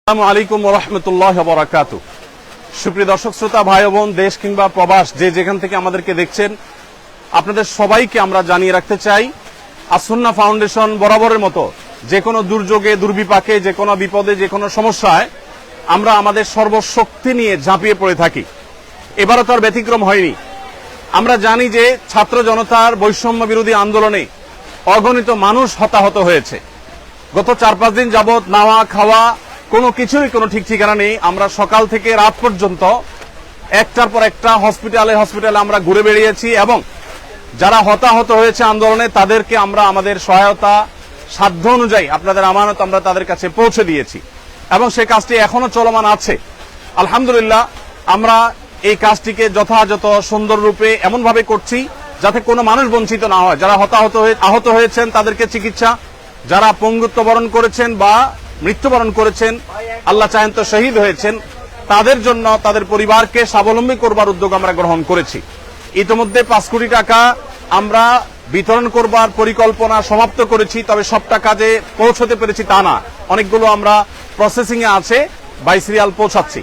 আসসালামু আলাইকুম ওয়া রাহমাতুল্লাহি ওয়া বারাকাতুহু। সুপ্রিয় দর্শক শ্রোতা ভাই ও বোন, দেশ কিংবা প্রবাস যে যেখান থেকে আমাদেরকে দেখছেন, আপনাদের সবাইকে আমরা জানিয়ে রাখতে চাই, আস-সুন্নাহ ফাউন্ডেশন বরাবরের মতো যে কোনো দুর্যোগে, দুর্বিপাকে, যে কোনো বিপদে, যে কোনো সমস্যায় আমরা আমাদের সর্বশক্তি নিয়ে ঝাঁপিয়ে পড়ে থাকি। এবারও তার ব্যতিক্রম হয়নি। আমরা জানি যে ছাত্র জনতার বৈষম্য বিরোধী আন্দোলনে অগণিত মানুষ হতাহত হয়েছে। গত 4-5 দিন যাবৎ নাওয়া খাওয়া কোনো কিছুরই কোনো ঠিক ঠিকানা নেই। আমরা সকাল থেকে রাত পর্যন্ত একটার পর একটা হসপিটালে আমরা ঘুরে বেরিয়েছি এবং যারা হতাহত হয়েছে আন্দোলনে তাদেরকে আমরা আমাদের সহায়তা সাধ্য অনুযায়ী, আপনাদের আমানত আমরা তাদের কাছে পৌঁছে দিয়েছি এবং সেই কাজটি এখনো চলমান আছে। আলহামদুলিল্লাহ, আমরা এই কাজটিকে যথাযথ সুন্দর রূপে এমনভাবে করছি যাতে কোনো মানুষ বঞ্চিত না হয়। যারা আহত হয়েছেন তাদেরকে চিকিৎসা, যারা পঙ্গুত্ব বরণ করেছেন বা মৃত্যুবরণ করেছেন, আল্লাহ চাহেন তো শহীদ হয়েছেন, তাদের জন্য তাদের পরিবারকে স্বাবলম্বী করবার উদ্যোগ আমরা গ্রহণ করেছি। ইতিমধ্যে 5 কোটি টাকা আমরা বিতরণ করবার পরিকল্পনা সমাপ্ত করেছি, তবে সব টাকা যে পৌঁছতে পেরেছি তা না। অনেকগুলো আমরা প্রসেসিং এ আছে, বাই সিরিয়াল পৌঁছাচ্ছি।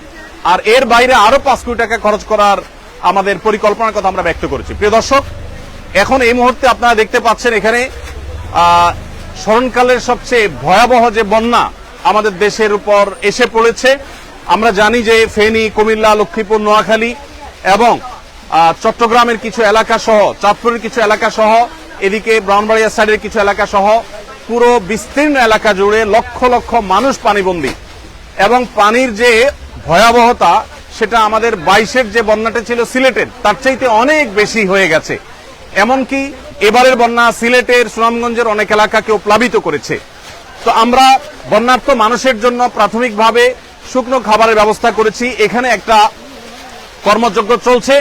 আর এর বাইরে আরো 5 কোটি টাকা খরচ করার আমাদের পরিকল্পনার কথা আমরা ব্যক্ত করেছি। প্রিয় দর্শক, এখন এই মুহূর্তে আপনারা দেখতে পাচ্ছেন এখানে স্মরণকালের সবচেয়ে ভয়াবহ যে বন্যা আমাদের দেশের উপর এসে পড়েছে। আমরা জানি যে ফেনী, কুমিল্লা, লক্ষ্মীপুর, নোয়াখালী এবং চট্টগ্রামের কিছু এলাকা সহ, চাঁদপুরের কিছু এলাকা সহ, এদিকে ব্রাহ্মণবাড়িয়া সাইডের কিছু এলাকা সহ পুরো বিস্তীর্ণ এলাকা জুড়ে লক্ষ লক্ষ মানুষ পানিবন্দী এবং পানির যে ভয়াবহতা সেটা আমাদের 22-এর যে বন্যাটা ছিল সিলেটের তার চাইতে অনেক বেশি হয়ে গেছে। এমনকি এবারের বন্যা সিলেটের, সুনামগঞ্জের অনেক এলাকাকেও প্লাবিত করেছে। তো আমরা বন্যার্ত মানুষের জন্য প্রাথমিকভাবে শুকনো খাবারের ব্যবস্থা করেছি। এখানে একটা কর্মযজ্ঞ চলছে,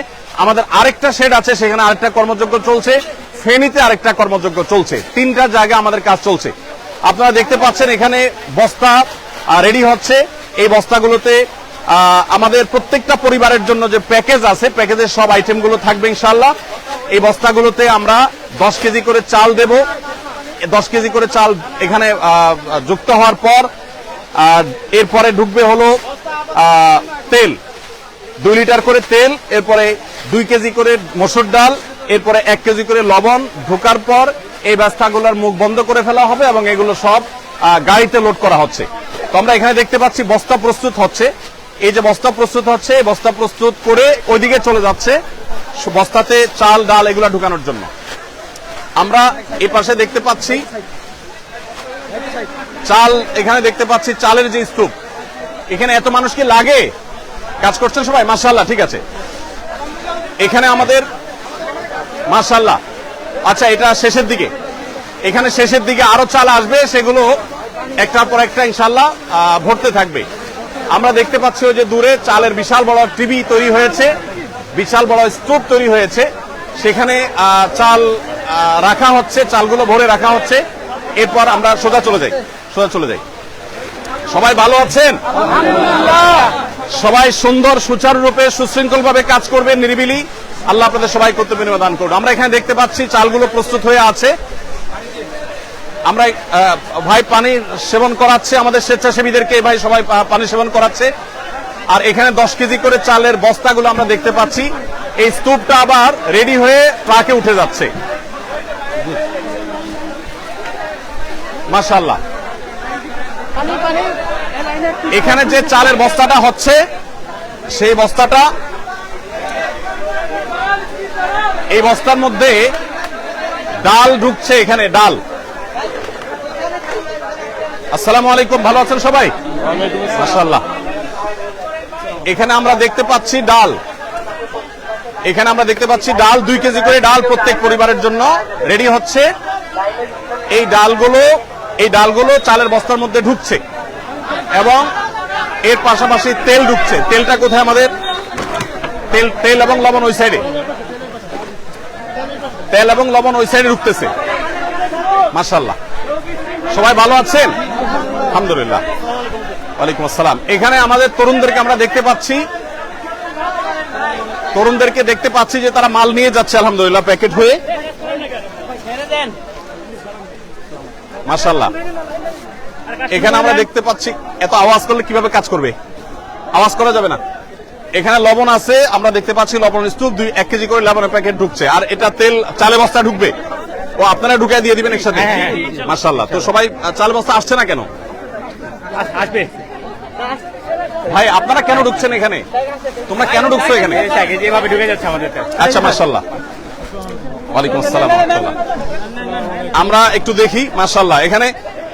আমাদের আরেকটা শেড আছে, সেখানে আরেকটা কর্মযজ্ঞ চলছে, ফেনীতে আরেকটা কর্মযজ্ঞ চলছে। 3টা জায়গায় আমাদের কাজ চলছে। আপনারা দেখতে পাচ্ছেন এখানে বস্তা রেডি হচ্ছে। এই বস্তাগুলোতে আমাদের প্রত্যেকটা পরিবারের জন্য যে প্যাকেজ আছে, প্যাকেজের সব আইটেমগুলো থাকবে ইনশাআল্লাহ। এই বস্তাগুলোতে আমরা 10 কেজি করে চাল দেব। 10 কেজি করে চাল এখানে যুক্ত হওয়ার পর এরপরে ঢুকবে হলো তেল, 2 লিটার করে তেল, এরপরে 2 কেজি করে মসুর ডাল, এরপরে 1 কেজি করে লবণ ঢোকার পর এই বস্তাগুলোর মুখ বন্ধ করে ফেলা হবে এবং এগুলো সব গাড়িতে লোড করা হচ্ছে। তো আমরা এখানে দেখতে পাচ্ছি বস্তা প্রস্তুত হচ্ছে। এই যে বস্তা প্রস্তুত হচ্ছে, এই বস্তা প্রস্তুত করে ওইদিকে চলে যাচ্ছে বস্তাতে চাল ডাল এগুলা ঢুকানোর জন্য। আমরা এই পাশে দেখতে পাচ্ছি চাল, এখানে দেখতে পাচ্ছি চালের যে স্তূপ। এখানে এত মানুষ কি লাগে? কাজ করছেন সবাই? মাশাআল্লাহ, ঠিক আছে। এখানে আমাদের মাশাআল্লাহ, আচ্ছা এটা শেষের দিকে, এখানে শেষের দিকে আরো চাল আসবে, সেগুলো একটার পর একটা ইনশাআল্লাহ ভরতে থাকবে। আমরা দেখতে পাচ্ছি ওই যে দূরে চালের বিশাল বড় টিভি তৈরি হয়েছে, বিশাল বড় স্তূপ তৈরি হয়েছে, সেখানে চাল রাখা হচ্ছে, চালগুলো ভরে রাখা হচ্ছে। এরপর আমরা সোজা চলে যাই। সবাই ভালো আছেন? সবাই সুন্দর সুচারুরূপে সুশৃঙ্খল ভাবে কাজ করবেন, নিরিবিলি। আল্লাহ আপনাদের সবাই কর্তব্য বিনিময় দান করুন। আমরা এখানে দেখতে পাচ্ছি চালগুলো প্রস্তুত হয়ে আছে। আমরা ভাই পানি সেবন করাচ্ছে আমাদের স্বেচ্ছাসেবীদেরকে, ভাই সবাই পানি সেবন করাচ্ছে। আর এখানে 10 কেজি করে চালের বস্তাগুলো আমরা দেখতে পাচ্ছি। এই স্তূপটা আবার রেডি হয়ে ট্রাকে উঠে যাচ্ছে। মাশাআল্লাহ, এখানে যে চালের বস্তাটা হচ্ছে সেই বস্তাটা, এই বস্তার মধ্যে ডাল ঢুকছে। এখানে ডাল। আসসালামু আলাইকুম, ভালো আছেন সবাই? মাশাআল্লাহ। এখানে আমরা দেখতে পাচ্ছি ডাল, এখানে আমরা দেখতে পাচ্ছি ডাল, 2 কেজি করে ডাল প্রত্যেক পরিবারের জন্য রেডি হচ্ছে। এই ডালগুলো চালের বস্তার মধ্যে ঢুকছে এবং এর পাশাপাশি তেল ঢুকছে। তেলটা কোথায় আমাদের? তেল এবং লবণ ওই সাইডে, তেল এবং লবণ ওই সাইডে ঢুকতেছে। মাশাআল্লাহ, সবাই ভালো আছেন? আলহামদুলিল্লাহ। ওয়ালাইকুম আসসালাম। এখানে আমাদের তরুণদেরকে আমরা দেখতে পাচ্ছি যে তারা মাল নিয়ে যাচ্ছে আলহামদুলিল্লাহ প্যাকেট হয়ে। মাশাআল্লাহ, এখানে আমরা দেখতে পাচ্ছি এত আওয়াজ করলে কিভাবে কাজ করবে, আওয়াজ করা যাবে না। এখানে লবণ আছে, আমরা দেখতে পাচ্ছি লবণ স্তূপ 1 কেজি করে লবণের প্যাকেট ঢুকছে, আর এটা তেল চালে বস্তা ঢুকবে, ও আপনারা ঢুকাই দিয়ে দিবেন একসাথে। মাশাআল্লাহ। তো সবাই চালে বস্তা আসছে না কেন? আসবে ভাই আপনারা কেন ঢুকছেন এখানে? তোমরা কেন ঢুকছো এখানে? যেভাবে ঢুকে যাচ্ছে আমাদের। আচ্ছা মাশাআল্লাহ। ওয়ালাইকুম আসসালাম ওয়া রাহমাতুল্লাহ। আমরা একটু দেখি। মাশাআল্লাহ, এখানে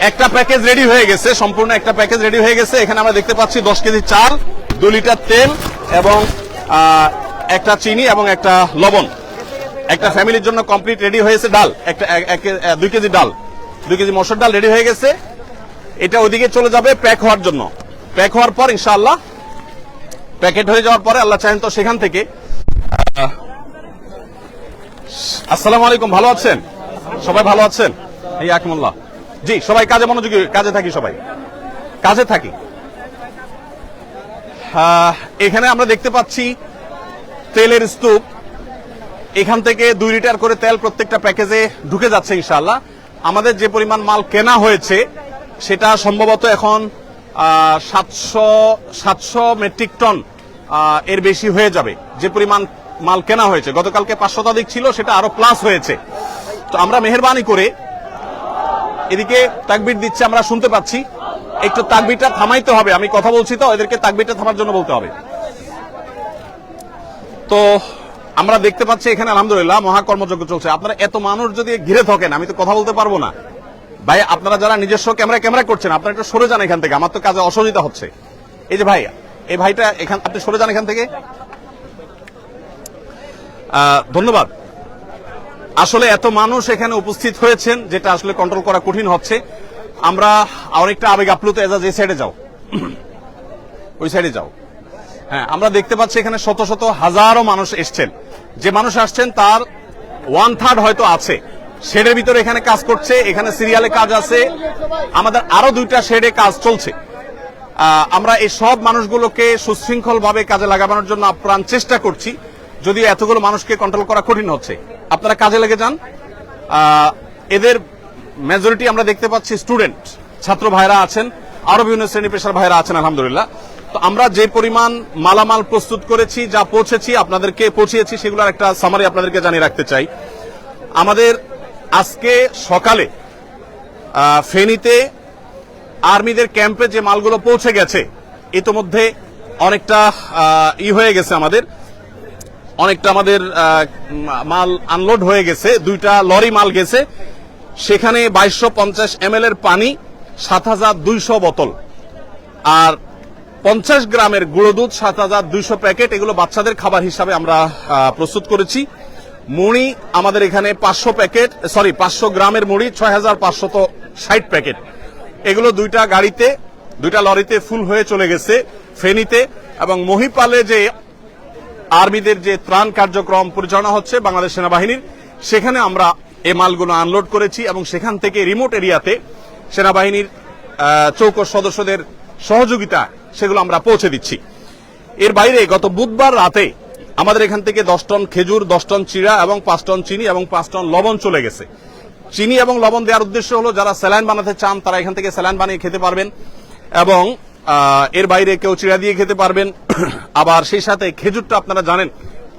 একটা প্যাকেজ রেডি হয়ে গেছে, সম্পূর্ণ একটা প্যাকেজ রেডি হয়ে গেছে। এখানে আমরা দেখতে পাচ্ছি 10 কেজি চাল, 2 লিটার তেল এবং একটা চিনি এবং একটা লবণ। একটা ফ্যামিলির জন্য কমপ্লিট রেডি হয়েছে। ডাল একটা 2 কেজি ডাল, 2 কেজি মসুর ডাল রেডি হয়ে গেছে। এটা ওইদিকে চলে যাবে প্যাক হওয়ার জন্য। প্যাক হওয়ার পর ইনশাআল্লাহ প্যাকেট হয়ে যাওয়ার পরে আল্লাহ চাহেন তো সেখান থেকে। আসসালামু আলাইকুম, ভালো আছেন সবাই? ভালো আছেন? এই আকমুল্লাহ। জি, সবাই কাজে মনোযোগী, কাজে থাকি, সবাই কাজে থাকি। এখানে আমরা দেখতে পাচ্ছি তেলের স্তূপ। এখান থেকে 2 লিটার করে তেল প্রত্যেকটা প্যাকেজে ঢুকে যাচ্ছে ইনশাআল্লাহ। আমাদের যে পরিমাণ মাল কেনা হয়েছে সেটা সম্ভবত এখন 700 মেট্রিক টন এর বেশি হয়ে যাবে। যে পরিমাণ মাল কেনা হয়েছে, গতকালকে 500 শতাধিক ছিল, সেটা আরো প্লাস হয়েছে। তো আমরা মেহেরবানি করে, এদিকে তাকবীর দিচ্ছে, আমরা শুনতে পাচ্ছি, একটু তাকবীরটা থামাইতে হবে। আমি কথা বলছি তো, এদেরকে তাকবীরটা থামার জন্য বলতে হবে। তো আমরা দেখতে পাচ্ছি এখানে আলহামদুলিল্লাহ মহাকর্মযজ্ঞ চলছে। আপনারা এত মানুষ যদি ঘিরে থাকেন, আমি তো কথা বলতে পারবো না। ভাই আপনারা যারা নিজস্ব ক্যামেরা করছেন, আপনারা একটু সরে যান এখান থেকে, আমার তো কাজে অসুবিধা হচ্ছে। এই যে ভাই, এই ভাইটা এখান, আপনি সরে যান এখান থেকে। ধন্যবাদ। আসলে এত মানুষ এখানে উপস্থিত হয়েছেন, যেটা আসলে কন্ট্রোল করা কঠিন হচ্ছে। আমরা অনেকটা আবেগ আপ্লুত। এজাজ এই সাইডে যাও, ওই সাইডে যাও। হ্যাঁ, আমরা দেখতে পাচ্ছি এখানে শত শত হাজারো মানুষ এসছেন। যে মানুষ আসছেন তার 1/3 হয়তো আছে শেডের ভিতরে, এখানে কাজ করছে। এখানে সিরিয়ালে কাজ আছে, আমাদের আরো 2টা শেডে কাজ চলছে। আমরা এই সব মানুষগুলোকে সুশৃঙ্খল ভাবে কাজে লাগানোর জন্য আপ্রাণ চেষ্টা করছি, যদিও এতগুলো মানুষকে কন্ট্রোল করা কঠিন হচ্ছে। আপনারা কাজে লেগে যান। এদের মেজরিটি আমরা দেখতে পাচ্ছি স্টুডেন্ট, ছাত্র ভাইরা আছেন, আরো বিভিন্ন শ্রেণী পেশার ভাইরা আছেন আলহামদুলিল্লাহ। তো আমরা যে পরিমাণ মালামাল প্রস্তুত করেছি, যা পৌঁছেছি আপনাদেরকে পৌঁছিয়েছি, সেগুলোর একটা সামারি আপনাদেরকে জানিয়ে রাখতে চাই। আমাদের আজকে সকালে ফেনীতে আর্মিদের ক্যাম্পে যে মালগুলো পৌঁছে গেছে, ইতোমধ্যে অনেকটা হয়ে গেছে, অনেকটা আমাদের মাল আনলোড হয়ে গেছে। 2টা লরি মাল গেছে, সেখানে 2250 ml এর পানি, 7200 বোতল, আর 50 গ্রামের গুঁড়ো দুধ 7200 প্যাকেট। এগুলো বাচ্চাদের খাবার হিসাবে আমরা প্রস্তুত করেছি। মুড়ি আমাদের এখানে 500 গ্রামের মুড়ি 6560 প্যাকেট। এগুলো 2টা গাড়িতে, 2টা লরিতে ফুল হয়ে চলে গেছে ফেনীতে। এবং মহিপালে যে আর্মিদের যে ত্রাণ কার্যক্রম পরিচালনা হচ্ছে বাংলাদেশ সেনাবাহিনীর, সেখানে আমরা এই মালগুলো আনলোড করেছি এবং সেখান থেকে রিমোট এরিয়াতে সেনাবাহিনীর চৌকস সদস্যদের সহযোগিতা সেগুলো আমরা পৌঁছে দিচ্ছি। এর বাইরে গত বুধবার রাতে আমাদের এখান থেকে 10 টন খেজুর, 10 টন চিড়া এবং 5 টন চিনি এবং 5 টন লবণ চলে গেছে। চিনি এবং লবণ দেওয়ার উদ্দেশ্য হলো যারা স্যালাইন বানাতে চান তারা এখান থেকে স্যালাইন বানিয়ে খেতে পারবেন, এবং এর বাইরে কেউ চিড়া দিয়ে খেতে পারবেন। আবার সেই সাথে খেজুরটা আপনারা জানেন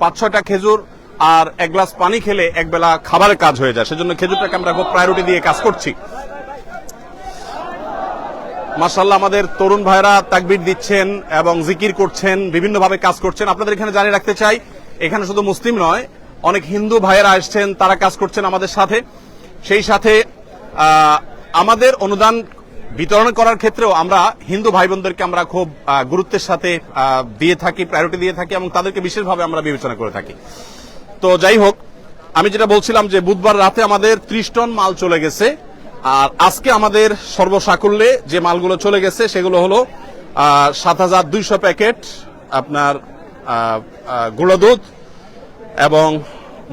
5-6টা খেজুর আর 1 গ্লাস পানি খেলে একবেলা খাবারের কাজ হয়ে যায়, সেজন্য খেজুরটাকে আমরা খুব প্রায়োরিটি দিয়ে কাজ করছি। মাশাআল্লাহ, আমাদের তরুণ ভাইরা তাকবীর দিচ্ছেন এবং জিকির করছেন, বিভিন্নভাবে কাজ করছেন। আপনাদের এখানে জানিয়ে রাখতে চাই, এখানে শুধু মুসলিম নয়, অনেক হিন্দু ভাইয়েরা আসছেন, তারা কাজ করছেন আমাদের সাথে। সেই সাথে আমাদের অনুদান বিতরণ করার ক্ষেত্রেও আমরা হিন্দু ভাই বোনদেরকে আমরা খুব গুরুত্বের সাথে দিয়ে থাকি, প্রায়োরিটি দিয়ে থাকি, এবং তাদেরকে বিশেষভাবে আমরা বিবেচনা করে থাকি। তো যাই হোক, আমি যেটা বলছিলাম যে বুধবার রাতে আমাদের 30 টন মাল চলে গেছে, আর আজকে আমাদের সর্বসাকুল্যে যে মালগুলো চলে গেছে সেগুলো হলো 7200 প্যাকেট আপনার গুঁড়ো দুধ এবং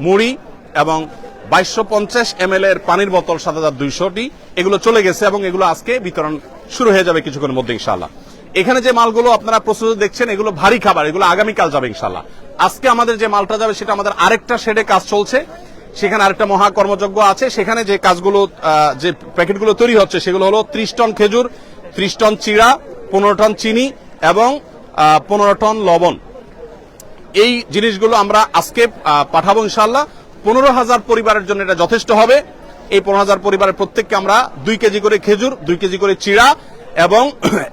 মুড়ি এবং 2250 ml এর পানির বোতল 7200টি, এগুলো চলে গেছে এবং এগুলো আজকে বিতরণ শুরু হয়ে যাবে কিছুক্ষণের মধ্যে ইনশাআল্লাহ। এখানে যে মালগুলো আপনারা প্রস্তুত দেখছেন এগুলো ভারী খাবার, এগুলো আগামীকাল যাবে ইনশাআল্লাহ। আজকে আমাদের যে মালটা যাবে সেটা আমাদের আরেকটা শেডে কাজ চলছে, সেখানে আরেকটা মহা কর্মযজ্ঞ আছে। সেখানে যে কাজগুলো যে প্যাকেটগুলো তৈরি হচ্ছে সেগুলো হলো 30 টন খেজুর, 30 টন চিড়া, 15 টন চিনি এবং 15 টন লবণ। এই জিনিসগুলো আমরা আজকে পাঠাবো ইনশাআল্লাহ। 15,000 পরিবারের জন্য এটা যথেষ্ট হবে। এই 15,000 পরিবারের প্রত্যেককে আমরা 2 কেজি করে খেজুর, 2 কেজি করে চিড়া এবং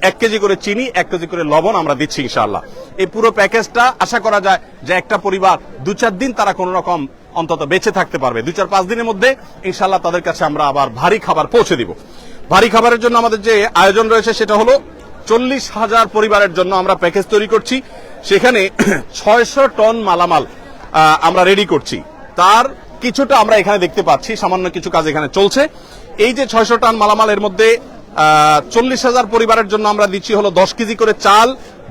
1 কেজি করে চিনি, 1 কেজি করে লবণ আমরা দিচ্ছি ইনশাআল্লাহ। এই পুরো প্যাকেজটা আশা করা যায় যে একটা পরিবার 2-4 দিন তারা কোন রকম অন্তত বেঁচে থাকতে পারবে। 2-4-5 দিনের মধ্যে ইনশাআল্লাহ তাদের কাছে আমরা আবার ভারী খাবার পৌঁছে দিব। ভারী খাবারের জন্য আমাদের যে আয়োজন রয়েছে সেটা হলো 40,000 পরিবারের জন্য আমরা প্যাকেজ তৈরি করছি। সেখানে 600 টন মালামাল আমরা রেডি করছি। তার কিছুটা আমরা এখানে দেখতে পাচ্ছি, সামান্য কিছু কাজ এখানে চলছে। এই যে 600 টন মালামাল, এর মধ্যে 40,000 পরিবারের জন্য আমরা দিচ্ছি হলো 10 কেজি করে চাল,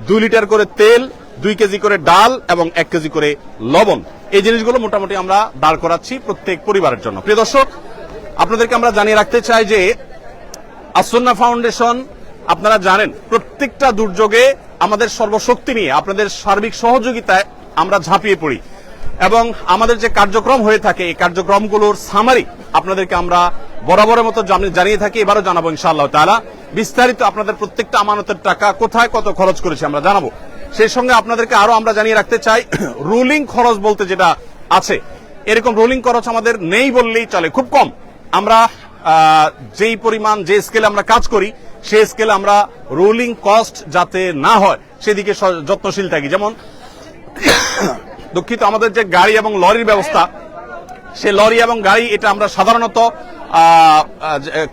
2 লিটার করে তেল, 2 কেজি করে ডাল এবং 1 কেজি করে লবণ। এই জিনিসগুলো মোটামুটি আমরা দাঁড় করাচ্ছি প্রত্যেক পরিবারের জন্য। প্রিয় দর্শক, আপনাদেরকে আমরা জানিয়ে রাখতে চাই যে আসন্না ফাউন্ডেশন, আপনারা জানেন প্রত্যেকটা দুর্যোগে আমাদের সর্বশক্তি নিয়ে আপনাদের সার্বিক সহযোগিতায় আমরা ঝাঁপিয়ে পড়ি এবং আমাদের যে কার্যক্রম হয়ে থাকে এই কার্যক্রমগুলোর সামারি আপনাদেরকে আমরা বরাবরের মতো জানিয়ে থাকি, এবারও জানাবো ইনশাআল্লাহ তাআলা। বিস্তারিত আপনাদের প্রত্যেকটা আমানতের টাকা কোথায় কত খরচ করেছে আমরা জানাবো। সেই সঙ্গে আপনাদেরকে আরো আমরা জানিয়ে রাখতে চাই, রুলিং খরচ বলতে যেটা আছে, এরকম রুলিং খরচ আমাদের নেই বললেই চলে, খুব কম। আমরা যেই পরিমাণ যে স্কেলে আমরা কাজ করি সেই স্কেলে আমরা রুলিং কস্ট যাতে না হয় সেদিকে যত্নশীল থাকি। যেমন দুঃখিত, আমাদের যে গাড়ি এবং লরির ব্যবস্থা, সে লরি এবং গাড়ি এটা আমরা সাধারণত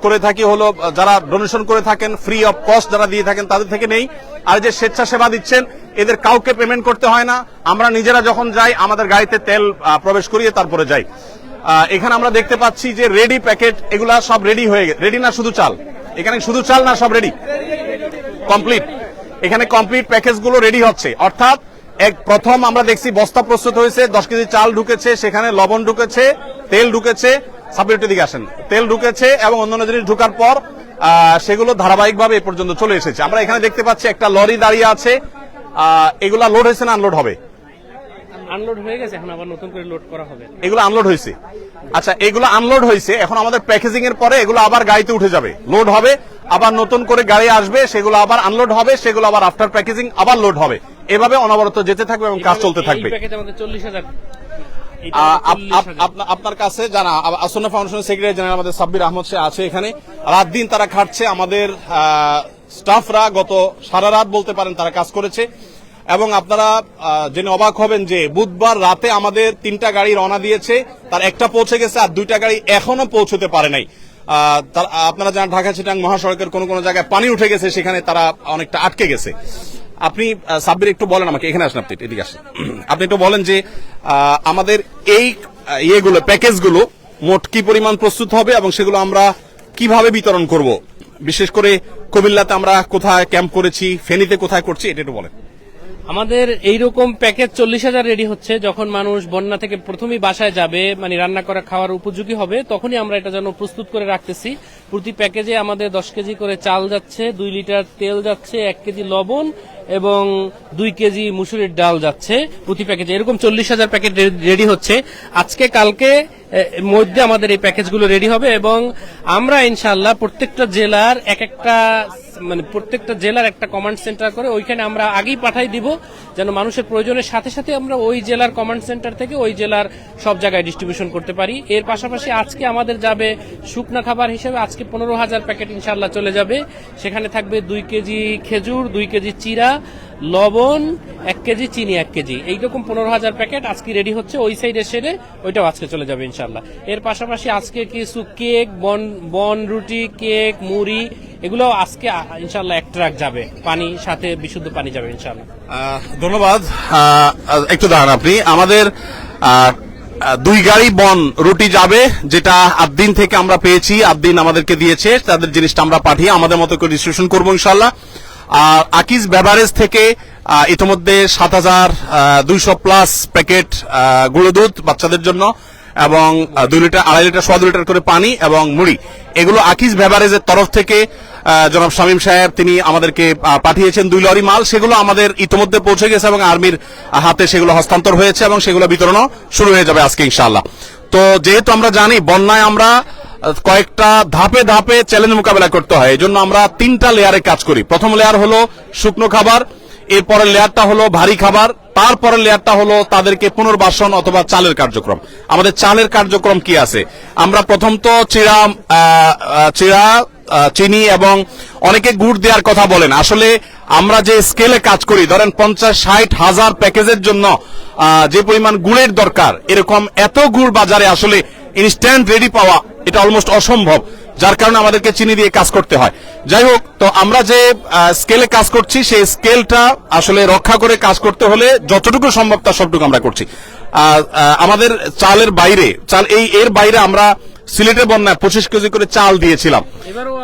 করে থাকি হলো যারা ডোনেশন করে থাকেন, ফ্রি অফ কস্ট যারা দিয়ে থাকেন তাদের থেকে নেই। আর যে স্বেচ্ছাসেবা দিচ্ছেন এদের কাউকে পেমেন্ট করতে হয় না। আমরা নিজেরা যখন যাই আমাদের গাড়িতে তেল প্রবেশ করিয়ে তারপরে যাই। এখানে আমরা দেখতে পাচ্ছি যে রেডি প্যাকেট, এগুলা সব রেডি হয়ে গেছে। রেডি না শুধু চাল? এখানে শুধু চাল না, সব রেডি কমপ্লিট। এখানে কমপ্লিট প্যাকেজ গুলো রেডি হচ্ছে। অর্থাৎ প্রথম আমরা দেখছি বস্তা প্রস্তুত হয়েছে, 10 কেজি চাল ঢুকেছে, সেখানে লবণ ঢুকেছে, তেল ঢুকেছে, সাবজেক্টের দিকে আসেন, তেল ঢুকেছে এবং অন্যান্য জিনিস ঢোকার পর সেগুলো ধারাবাহিকভাবে এ পর্যন্ত চলে এসেছে। আমরা এখানে দেখতে পাচ্ছি একটা লরি দাঁড়িয়ে আছে। এগুলা লোড হয়েছে না আনলোড হবে? আনলোড হয়ে গেছে, এখন আবার নতুন করে লোড করা হবে। এগুলো আনলোড হয়েছে। আচ্ছা, এগুলো আনলোড হয়েছে, এখন আমাদের প্যাকেজিং এর পরে এগুলো আবার গাড়িতে উঠে যাবে, লোড হবে, আবার নতুন করে গাড়ি আসবে, সেগুলো আবার আনলোড হবে, সেগুলো আবার আফটার প্যাকেজিং আবার লোড হবে। এভাবে অনবরত যেতে থাকবে এবং কাজ চলতে থাকবে। এই প্যাকেজ আমাদের 40,000। আপনার কাছে জানা আসন্না ফাউন্ডেশনের সেক্রেটারি জেনারেল আমাদের সাব্বির আহমদ সে আছে এখানে। রাত দিন তারা খাটছে, আমাদের স্টাফরা গত সারা রাত বলতে পারেন তারা কাজ করেছে। এবং আপনারা জেনে অবাক হবেন যে বুধবার রাতে আমাদের 3টা গাড়ি রওনা দিয়েছে, তার একটা পৌঁছে গেছে আর 2টা গাড়ি এখনো পৌঁছতে পারে নাই। আপনারা জানেন ঢাকা চিটাং মহাসড়কের কোন কোন জায়গায় পানি উঠে গেছে, সেখানে তারা অনেকটা আটকে গেছে। আপনি সাব্বির একটু বলেন আমাকে, এখানে আসেন, আপনি এদিকে আসেন, আপনি একটু বলেন যে আমাদের এই ইয়েগুলো প্যাকেজগুলো মোট কি পরিমাণ প্রস্তুত হবে এবং সেগুলো আমরা কিভাবে বিতরণ করব, বিশেষ করে কুমিল্লাতে আমরা কোথায় ক্যাম্প করেছি, ফেনীতে কোথায় করছি, এটা একটু বলেন। আমাদের এইরকম প্যাকেজ 40,000 রেডি হচ্ছে। যখন মানুষ বন্যা থেকে প্রথমেই বাসায় যাবে, মানে রান্না করা খাওয়ার উপযোগী হবে, তখনই আমরা এটা যেন প্রস্তুত করে রাখতেছি। প্রতি প্যাকেজে আমাদের 10 কেজি করে চাল যাচ্ছে, 2 লিটার তেল যাচ্ছে, 1 কেজি লবণ এবং 2 কেজি মুসুরির ডাল যাচ্ছে প্রতি প্যাকেজে। এরকম 40,000 প্যাকেট রেডি হচ্ছে। আজকে কালকে মধ্যে আমাদের এই প্যাকেজগুলো রেডি হবে এবং আমরা ইনশাআল্লাহ প্রত্যেকটা জেলার প্রত্যেকটা জেলার একটা কমান্ড সেন্টার করে ওইখানে আমরা আগেই পাঠাই দিব, যেন মানুষের প্রয়োজনের সাথে সাথে আমরা ওই জেলার কমান্ড সেন্টার থেকে ওই জেলার সব জায়গায় ডিস্ট্রিবিউশন করতে পারি। এর পাশাপাশি আজকে আমাদের যাবে শুকনা খাবার হিসেবে, আজকে 15,000 প্যাকেট ইনশাআল্লাহ চলে যাবে। সেখানে থাকবে 2 কেজি খেজুর, 2 কেজি চিরা, লবণ, 1 কেজি চিনি, 1 কেজি, এইরকম 15,000 প্যাকেট আজকে রেডি হচ্ছে। ওই সাইডে সেরে ওইটাও আজকে চলে যাবে ইনশাআল্লাহ। এর পাশাপাশি আজকে কিছু কেক, বন রুটি, কেক, মুড়ি, এগুলো আজকে ইনশাআল্লাহ 1 ট্রাক যাবে। পানি সাথে বিশুদ্ধ পানি যাবে ইনশাআল্লাহ। ধন্যবাদ। একটু দাঁড়ান আপনি, আমাদের 2 গাড়ি বন রুটি যাবে, যেটা আদ্দিন থেকে আমরা পেয়েছি, আদ্দিন আমাদেরকে দিয়েছে, তাদের জিনিসটা আমরা পাঠিয়ে আমাদের মতো করে ডিস্ট্রিবিউশন করবো ইনশাআল্লাহ। আর আকিজ বেভারেজ থেকে ইতিমধ্যে 7,200 প্লাস প্যাকেট গুঁড়ো দুধ বাচ্চাদের জন্য এবং 2 লিটার, 2.5 লিটার, 2.25 লিটার করে পানি এবং মুড়ি, এগুলো আকিজ বেভারেজের তরফ থেকে জনাব শামীম সাহেব তিনি আমাদেরকে পাঠিয়েছেন 2 লরি মাল। সেগুলো আমাদের ইতিমধ্যে পৌঁছে গেছে এবং আর্মির হাতে সেগুলো হস্তান্তর হয়েছে এবং সেগুলো বিতরণও শুরু হয়ে যাবে আজকে ইনশাআল্লাহ। তো যেহেতু আমরা জানি বন্যায় আমরা কয়েকটা ধাপে ধাপে চ্যালেঞ্জ মোকাবেলা করতে হয়, এই জন্য আমরা 3টা লেয়ারে কাজ করি। প্রথম লেয়ার হলো শুকনো খাবার, এরপরের লেয়ারটা হলো ভারী খাবার, তারপরের লেয়ারটা হলো তাদেরকে পুনর্বাসন অথবা চালের কার্যক্রম। আমাদের চালের কার্যক্রম কি আছে? আমরা প্রথম তো চিড়া, চিনি এবং অনেকে গুড় দেওয়ার কথা বলেন। আসলে আমরা যে স্কেলে কাজ করি, ধরেন 50-60 হাজার প্যাকেজের জন্য যে পরিমাণ গুড়ের দরকার, এরকম এত গুড় বাজারে আসলে ইনস্ট্যান্ট রেডি পাওয়া এটা অলমোস্ট অসম্ভব, যার কারণে আমাদেরকে চিনি দিয়ে কাজ করতে হয়। যাই হোক, তো আমরা যে স্কেলে কাজ করছি সেই স্কেলটা আসলে রক্ষা করে কাজ করতে হলে যতটুকু সম্ভব তার সবটুকু আমরা করছি। আমাদের চালের বাইরে এর বাইরে আমরা সিলেটের বন্যায় 25 কেজি করে চাল দিয়েছিলাম।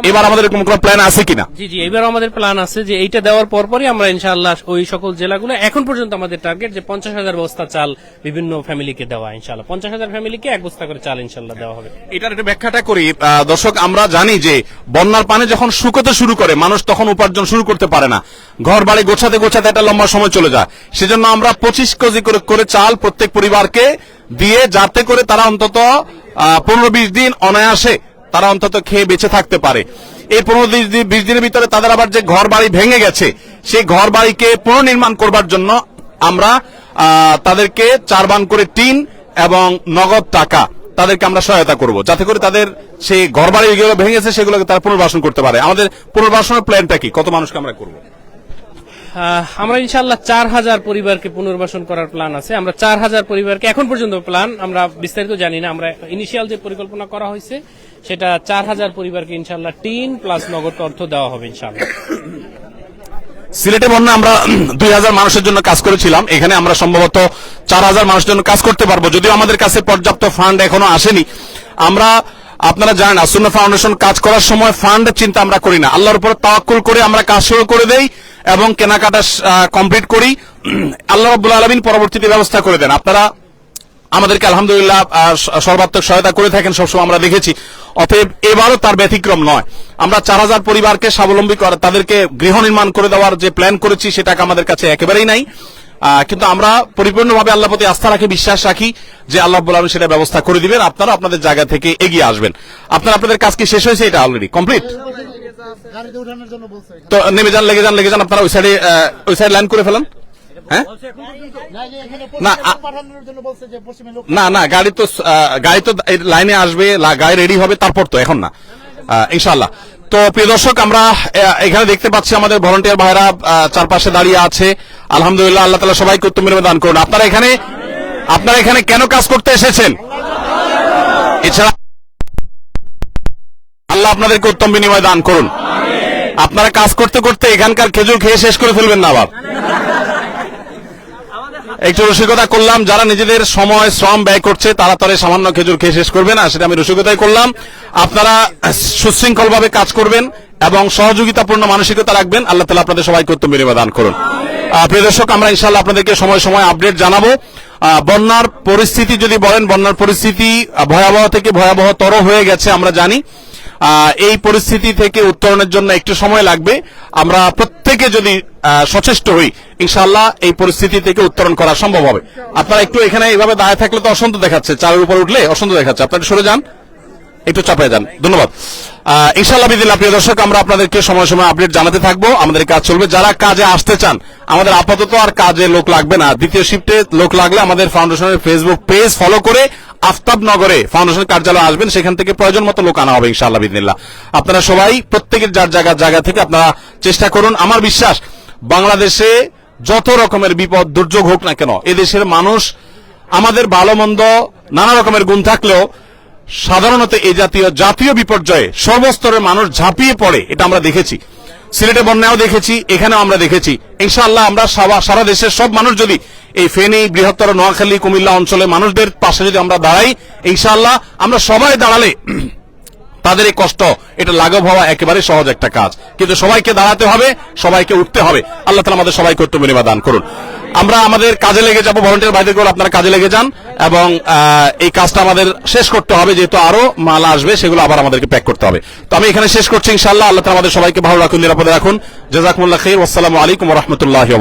এবার আমাদের এরকম কোনো প্ল্যান আছে কিনা? জি জি, এবারও আমাদের প্ল্যান আছে যে এইটা দেওয়ার পরপরই আমরা ইনশাআল্লাহ ওই সকল জেলাগুলো, এখন পর্যন্ত আমাদের টার্গেট যে 50,000 বস্তা চাল বিভিন্ন ফ্যামিলিকে দেওয়া, ইনশাআল্লাহ 50,000 ফ্যামিলিকে 1 বস্তা করে চাল ইনশাআল্লাহ দেওয়া হবে। এটার একটু ব্যাখ্যাটা করি দর্শক। আমরা জানি যে বন্যার পানি যখন শুকোতে শুরু করে মানুষ তখন উপার্জন শুরু করতে পারে না, ঘর বাড়ি গোছাতে গোছাতে একটা লম্বা সময় চলে যায়। সেজন্য আমরা 25 কেজি করে চাল প্রত্যেক পরিবারকে দিয়ে, যাতে করে তারা অন্তত 15-20 দিন অনায়াসে তারা অন্তত খেয়ে বেঁচে থাকতে পারে। এই 15-20 দিনের ভিতরে তাদের আবার যে ঘর বাড়ি ভেঙে গেছে সেই ঘর বাড়িকে পুনর্নির্মাণ করবার জন্য আমরা তাদেরকে 4 বান করে টিন এবং নগদ টাকা তাদেরকে আমরা সহায়তা করব, যাতে করে তাদের সেই ঘর বাড়ি যেগুলো ভেঙেছে সেগুলোকে তারা পুনর্বাসন করতে পারে। আমাদের পুনর্বাসনের প্ল্যানটা কি? কত মানুষকে আমরা করব? আমরা ইনশাআল্লাহ 4,000 পরিবারকে পুনর্বাসন করার প্ল্যান আছে। আমরা 4,000 পরিবারকে, এখন পর্যন্ত প্ল্যান, আমরা বিস্তারিত জানি না, আমরা ইনিশিয়াল যে পরিকল্পনা করা হয়েছে সেটা 4,000 পরিবারকে ইনশাআল্লাহ টিন প্লাস নগদ অর্থ দেওয়া হবে ইনশাআল্লাহ। সিলেটে বন্যা আমরা 2,000 মানুষের জন্য কাজ করেছিলাম, এখানে আমরা সম্ভবত 4,000 মানুষের জন্য কাজ করতে পারবো, যদিও আমাদের কাছে পর্যাপ্ত ফান্ড এখনো আসেনি। আমরা, আপনারা জানেন, আসুন্নাহ ফাউন্ডেশন কাজ করার সময় ফান্ডের চিন্তা আমরা করি না, আল্লাহর উপর তাওয়াক্কুল করে আমরা কাজ শুরু করে দেই এবং কেনাকাটা কমপ্লিট করি। আল্লাহ রাব্বুল আলামিন পরবর্তীতে ব্যবস্থা করে দেন। আপনারা আমাদেরকে আলহামদুলিল্লাহ সর্বাত্মক সহায়তা করে থাকেন, সবসময় আমরা দেখেছি। অতএব এবারও তার ব্যতিক্রম নয়। আমরা 4,000 পরিবারকে স্বাবলম্বী করে তাদেরকে গৃহ নির্মাণ করে দেওয়ার যে প্ল্যান করেছি সেটা আমাদের কাছে একেবারেই নাই, কিন্তু আমরা পরিপূর্ণভাবে আল্লাহর প্রতি আস্থা রাখি, বিশ্বাস রাখি যে আল্লাহ রাব্বুল আলামিন সেটা ব্যবস্থা করে দিবেন। আপনারা আপনাদের জায়গা থেকে এগিয়ে আসবেন। আপনাদের কাজ কি শেষ হয়েছে? এটা অলরেডি কমপ্লিট। তো নেমে যান, লেগে যান, আপনারা ওই সাইড লাইন করে ফেলেন। হ্যাঁ, না, গাড়ি তো লাইনে আসবে, গাড়ি রেডি হবে, তারপর তো, এখন না, ইনশাআল্লাহ। তো প্রিয় দর্শক, আমরা এখানে দেখতে পাচ্ছি আমাদের ভলান্টিয়ার ভাইরা চারপাশে দাঁড়িয়ে আছে। আলহামদুলিল্লাহ, আল্লাহ তাআলা সবাইকে উত্তম বিনিময় দান করুন। আপনারা এখানে কেন কাজ করতে এসেছেন? এছাড়া আল্লাহ আপনাদেরকে উত্তম বিনিময় দান করুন। আপনারা কাজ করতে করতে এখানকার খেজুর খেয়ে শেষ করে ফেলবেন না আবার। একটু রসিকতা করলাম, যারা নিজেদের সময় শ্রম ব্যয় করছে তারা তো সামান্য খেজুর খেয়ে শেষ করবে না, সেটা আমি রসিকতাই করলাম। আপনারা সুশৃঙ্খল ভাবে কাজ করবেন এবং সহযোগিতাপূর্ণ মানসিকতা রাখবেন। আল্লাহ তাআলা আপনাদের সবাইকে উত্তম বিনিময় দান করুন। প্রিয় দর্শক, আমরা ইনশাআল্লাহ আপনাদেরকে সময় সময় আপডেট জানাবো। বন্যার পরিস্থিতি যদি বলেন, বন্যার পরিস্থিতি ভয়াবহ থেকে ভয়াবহতর হয়ে গেছে আমরা জানি। এই পরিস্থিতি থেকে উত্তরণের জন্য একটু সময় লাগবে। আমরা প্রত্যেকে যদি সচেষ্ট হই, ইনশাআল্লাহ এই পরিস্থিতি থেকে উত্তরণ করা সম্ভব হবে। আপনারা একটু এখানে এইভাবে দাঁড়িয়ে থাকলে তো অসন্ত দেখাচ্ছে, চালের উপর উঠলে অসন্ত দেখাচ্ছে, আপনারা সরে যান, একটু চাপায় যান। ধন্যবাদ। ইনশাআল্লাহ বিদিল্লাহ, প্রিয় দর্শক, আমরা আপনাদেরকে সময় সময় আপডেট জানাতে থাকবো। আমাদের কাজ চলবে। যারা কাজে আসতে চান, আমাদের আপাতত আর কাজে লোক লাগবে না। দ্বিতীয় শিফটে লোক লাগলে আমাদের ফাউন্ডেশনের ফেসবুক পেজ ফলো করে আফতাবনগরে ফাউন্ডেশন কার্যালয়ে আসবেন, সেখান থেকে প্রয়োজন মতো লোক আনা হবে ইনশাআল্লাহ বিদিল্লাহ। আপনারা সবাই প্রত্যেকের যার জায়গা থেকে আপনারা চেষ্টা করুন। আমার বিশ্বাস, বাংলাদেশে যত রকমের বিপদ দুর্যোগ হোক না কেন, এদেশের মানুষ, আমাদের ভালো মন্দ নানা রকমের গুণ থাকলেও সাধারণত এই জাতীয় বিপর্যয়ে সর্বস্তরের মানুষ ঝাঁপিয়ে পড়ে, এটা আমরা দেখেছি। সিলেটে বন্যাও দেখেছি, এখানেও আমরা দেখেছি। ইনশাআল্লাহ আমরা সারা দেশের সব মানুষ যদি এই ফেনী, বৃহত্তর নোয়াখালী, কুমিল্লা অঞ্চলে মানুষদের পাশে যদি আমরা দাঁড়াই, ইনশাআল্লাহ আমরা সবাই দাঁড়ালে তাদের এই কষ্ট এটা লাঘব হওয়া একেবারে সহজ একটা কাজ। কিন্তু সবাইকে দাঁড়াতে হবে, সবাইকে উঠতে হবে। আল্লাহ তাআলা আমাদের সবাইকে উত্তম বিনিময় দান করুন। আমরা আমাদের কাজে লেগে যাব। ভলান্টিয়ার ভাইদের করে আপনারা কাজে লেগে যান এবং এই কাজটা আমাদের শেষ করতে হবে, যেহেতু আরো মাল আসবে, সেগুলো আবার আমাদেরকে প্যাক করতে হবে। তো আমি এখানে শেষ করছি। ইনশাআল্লাহ আল্লাহ তাআলা আমাদের সবাইকে ভালো রাখুন, নিরাপদে রাখুন। জাযাকুমুল্লাহ খাইর। ওয়াসসালামু আলাইকুম ওয়া রাহমাতুল্লাহি।